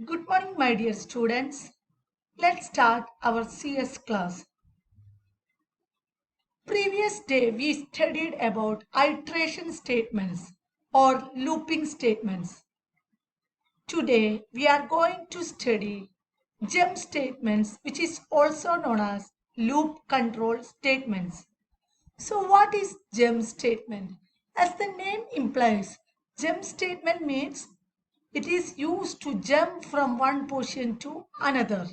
Good morning, my dear students. Let's start our CS class. Previous day we studied about iteration statements or looping statements. Today we are going to study jump statements, which is also known as loop control statements. So what is jump statement? As the name implies, jump statement means it is used to jump from one position to another.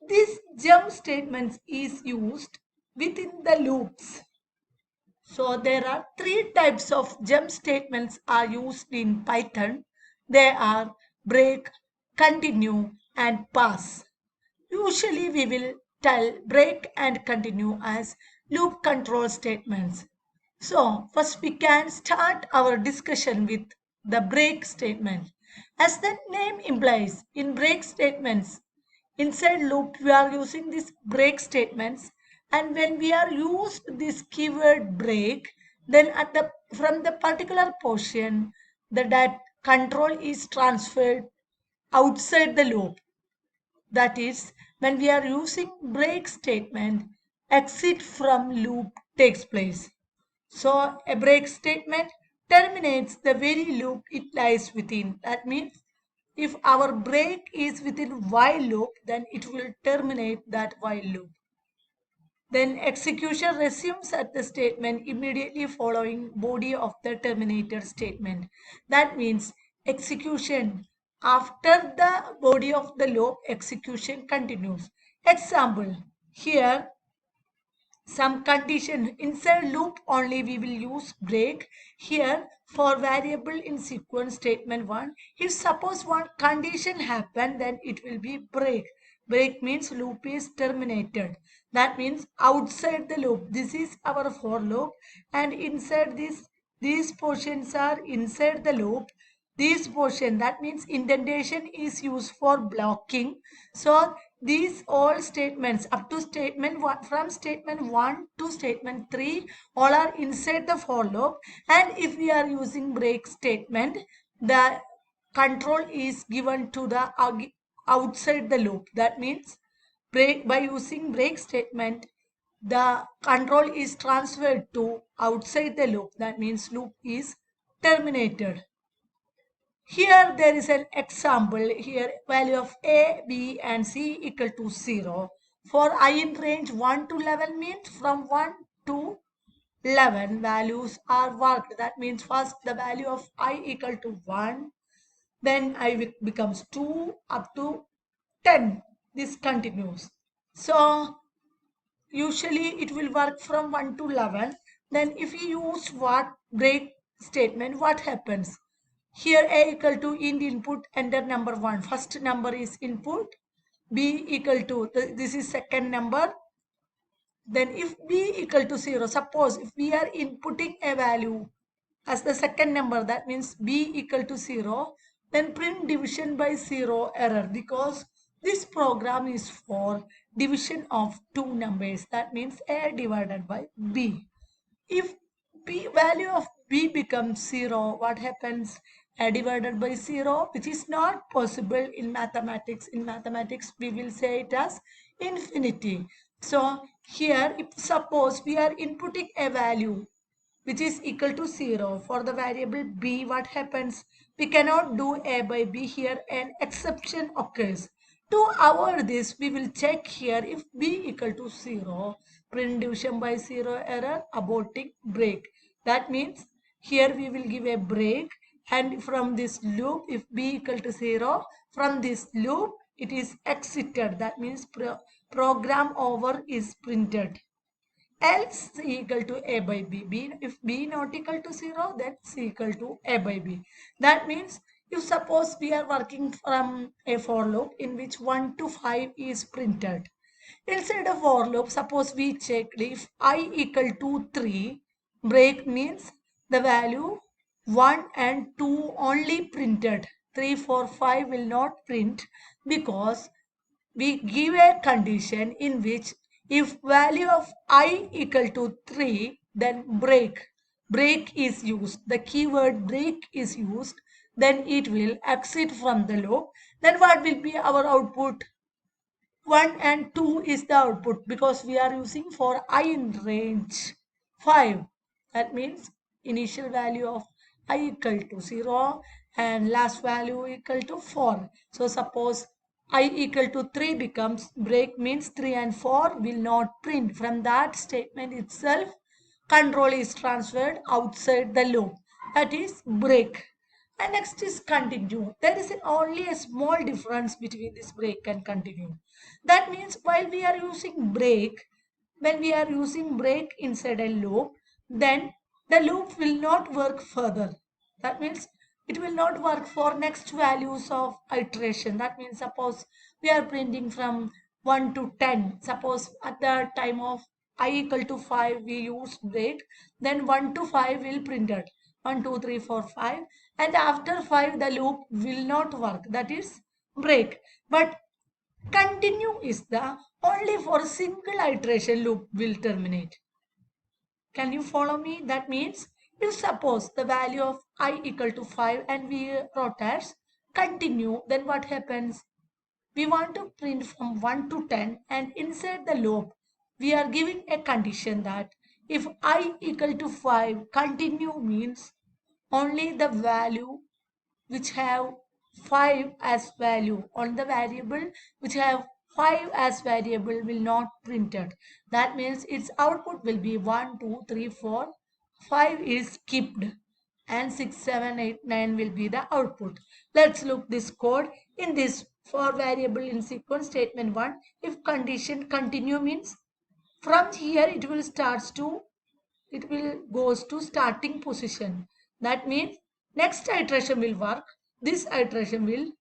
This jump statements is used within the loops. So there are three types of jump statements are used in Python. They are break, continue and pass. Usually we will tell break and continue as loop control statements. So first we can start our discussion with the break statement. As the name implies, in break statements, inside loop we are using these break statements, and when we are used this keyword break, then from the particular portion that control is transferred outside the loop. That is, when we are using break statement, exit from loop takes place. So a break statement terminates the very loop it lies within. That means if our break is within while loop, then it will terminate that while loop. Then execution resumes at the statement immediately following body of the terminated statement. That means execution after the body of the loop, execution continues. Example, here some condition inside loop only we will use break. Here for variable in sequence statement 1, if suppose one condition happen, then it will be break. Break means loop is terminated. That means outside the loop. This is our for loop, and inside this, these portions are inside the loop. This portion, that means indentation is used for blocking. So these all statements up to statement 1, from statement 1 to statement 3, all are inside the for loop. And if we are using break statement, the control is given to the outside the loop. That means break, by using break statement, the control is transferred to outside the loop. That means loop is terminated. Here there is an example. Here value of a, b and c equal to 0. For I in range 1 to 11 means from 1 to 11 values are worked. That means first the value of I equal to 1, then I becomes 2 up to 10. This continues. So usually it will work from 1 to 11. Then if you use what break statement, what happens? Here a equal to int input, enter number 1. First number is input. B equal to, this is second number. Then if b equal to 0, suppose if we are inputting a value as the second number, that means b equal to 0, then print division by 0 error, because this program is for division of two numbers. That means a divided by b. If b value of b becomes 0, what happens? A divided by 0, which is not possible in mathematics. In mathematics, we will say it as infinity. So here, if suppose we are inputting a value which is equal to 0 for the variable b, what happens? We cannot do a by b. Here an exception occurs. To avoid this, we will check here if b equal to 0, print division by 0 error, aborting break. That means here we will give a break, and from this loop, if b equal to 0, from this loop it is exited. That means program over is printed. Else c equal to a by b. If b not equal to 0, then c equal to a by b. That means if suppose we are working from a for loop in which 1 to 5 is printed. Inside a for loop, suppose we check if I equal to 3, break means the value 1 and 2 only printed. 3, 4, 5 will not print, because we give a condition in which if value of I equal to 3, then break is used. The keyword break is used, then it will exit from the loop. Then what will be our output? 1 and 2 is the output because we are using for I in range 5. That means initial value of I equal to 0 and last value equal to 4. So suppose I equal to 3 becomes break means 3 and 4 will not print. From that statement itself, control is transferred outside the loop. That is break. And next is continue. There is only a small difference between this break and continue. That means while we are using break, when we are using break inside a loop, then the loop will not work further. That means it will not work for next values of iteration. That means suppose we are printing from 1 to 10. Suppose at the time of I equal to 5 we use break, then 1 to 5 will printed. 1, 2, 3, 4, 5, and after 5 the loop will not work. That is break. But continue is the only for single iteration loop will terminate. Can you follow me? That means if suppose the value of I equal to 5 and we wrote as continue, then what happens? We want to print from 1 to 10 and inside the loop we are giving a condition that if I equal to 5 continue means only the value which have 5 as value on the variable which have 5 as variable will not printed. That means its output will be 1, 2, 3, 4, 5 is skipped and 6, 7, 8, 9 will be the output. Let's look this code. In this for variable in sequence statement 1, if condition continue means from here it will goes to starting position. That means next iteration will work, this iteration will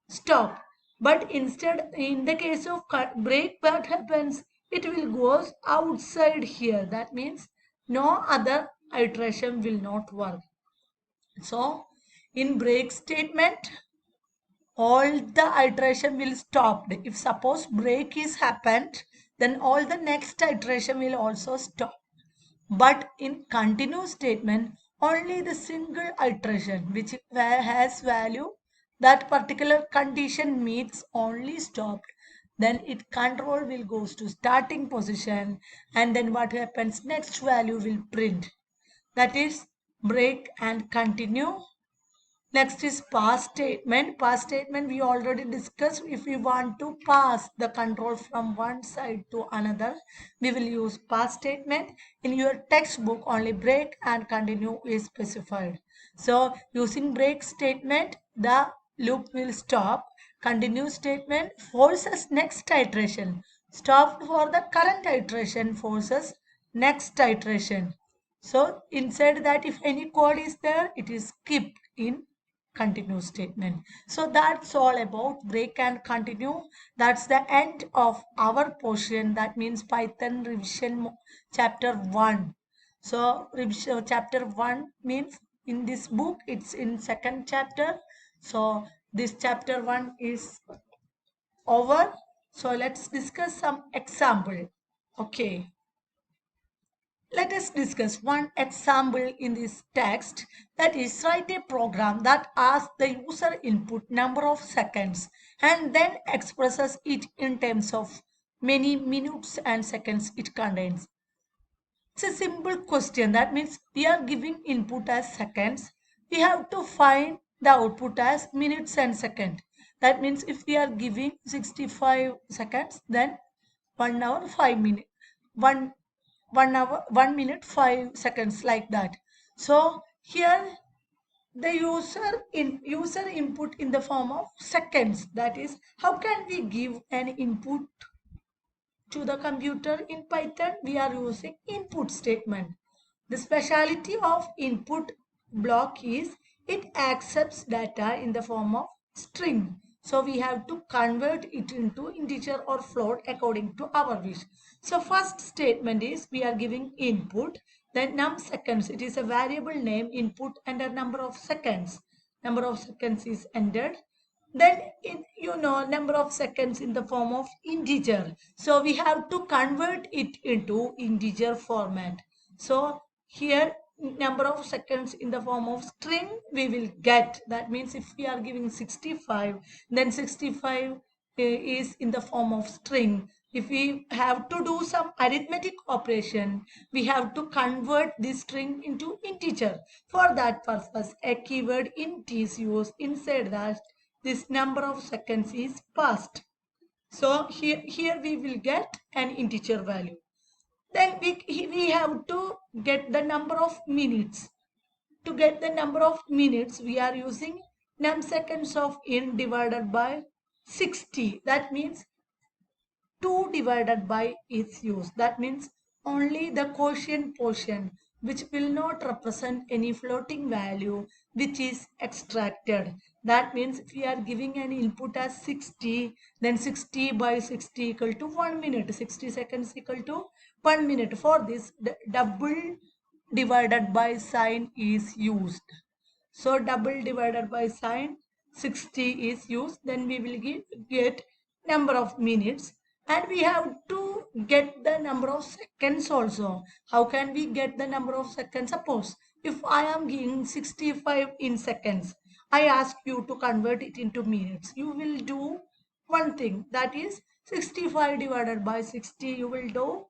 stop. But instead in the case of break, what happens? It will goes outside here. That means no other iteration will not work. So in break statement all the iteration will stop. If suppose break is happened, then all the next iteration will also stop. But in continue statement, only the single iteration which has value that particular condition meets only stopped. Then it control will goes to starting position and then what happens next value will print. That is break and continue. Next is pass statement. Pass statement we already discussed. If we want to pass the control from one side to another, we will use pass statement. In your textbook, only break and continue is specified. So using break statement, the loop will stop. Continue statement forces next iteration. Stop for the current iteration forces next iteration. So inside that if any code is there, it is skipped in continue statement. So that's all about break and continue. That's the end of our portion. That means Python revision chapter 1. So revision chapter 1 means in this book it's in second chapter. So this chapter 1 is over. So let's discuss some example. Okay. Let us discuss one example in this text, that is write a program that asks the user input number of seconds and then expresses it in terms of many minutes and seconds it contains. It's a simple question. That means we are giving input as seconds. We have to find the output as minutes and second. That means if we are giving 65 seconds, then 1 hour 5 minutes. 1 hour 1 minute 5 seconds, like that. So here the user input in the form of seconds. That is, how can we give an input to the computer in Python? We are using input statement. The speciality of input block is it accepts data in the form of string. So we have to convert it into integer or float according to our wish. So first statement is we are giving input, then num seconds. It is a variable name input and a number of seconds. Number of seconds is entered. Then number of seconds in the form of integer. So we have to convert it into integer format. So here number of seconds in the form of string we will get. That means if we are giving 65, then 65 is in the form of string. If we have to do some arithmetic operation, we have to convert this string into integer. For that purpose, a keyword int is used inside that this number of seconds is passed. So here we will get an integer value. Then we have to get the number of minutes. To get the number of minutes, we are using num seconds of int divided by 60. That means 2 divided by is used. That means only the quotient portion, which will not represent any floating value, which is extracted. That means if we are giving an input as 60, then 60 by 60 equal to 1 minute. 60 seconds equal to 1 minute. For this, the double divided by sign is used. So double divided by sign 60 is used. Then we will get number of minutes, and we have to get the number of seconds also. How can we get the number of seconds? Suppose if I am giving 65 in seconds, I ask you to convert it into minutes. You will do one thing, that is 65 divided by 60. You will do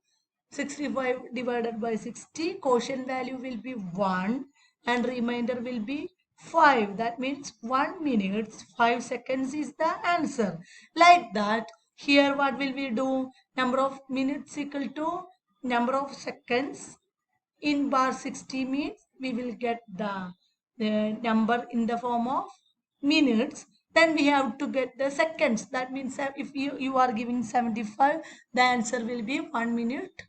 65 divided by 60, quotient value will be 1 and remainder will be 5. That means 1 minute 5 seconds is the answer. Like that, here what will we do? Number of minutes equal to number of seconds in bar 60 means we will get the number in the form of minutes. Then we have to get the seconds. That means if you are giving 75, the answer will be 1 minute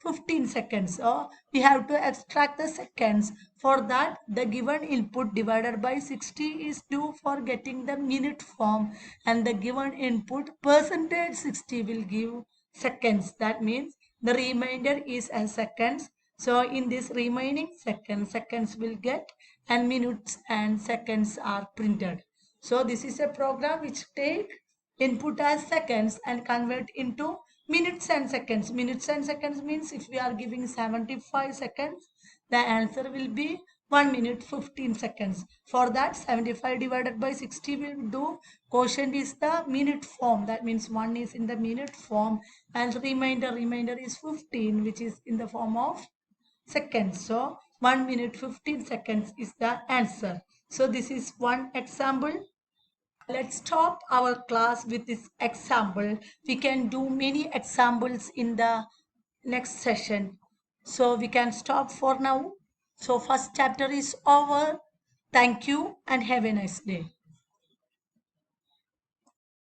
15 seconds. So we have to extract the seconds. For that, the given input divided by 60 is due for getting the minute form, and the given input percentage 60 will give seconds. That means the remainder is as seconds. So in this remaining seconds will get, and minutes and seconds are printed. So this is a program which take input as seconds and convert into minutes and seconds. Minutes and seconds means if we are giving 75 seconds, the answer will be 1 minute 15 seconds. For that, 75 divided by 60 will do. Quotient is the minute form. That means 1 is in the minute form, and remainder is 15, which is in the form of seconds. So 1 minute 15 seconds is the answer. So this is one example. Let's stop our class with this example. We can do many examples in the next session. So we can stop for now. So first chapter is over. Thank you and have a nice day.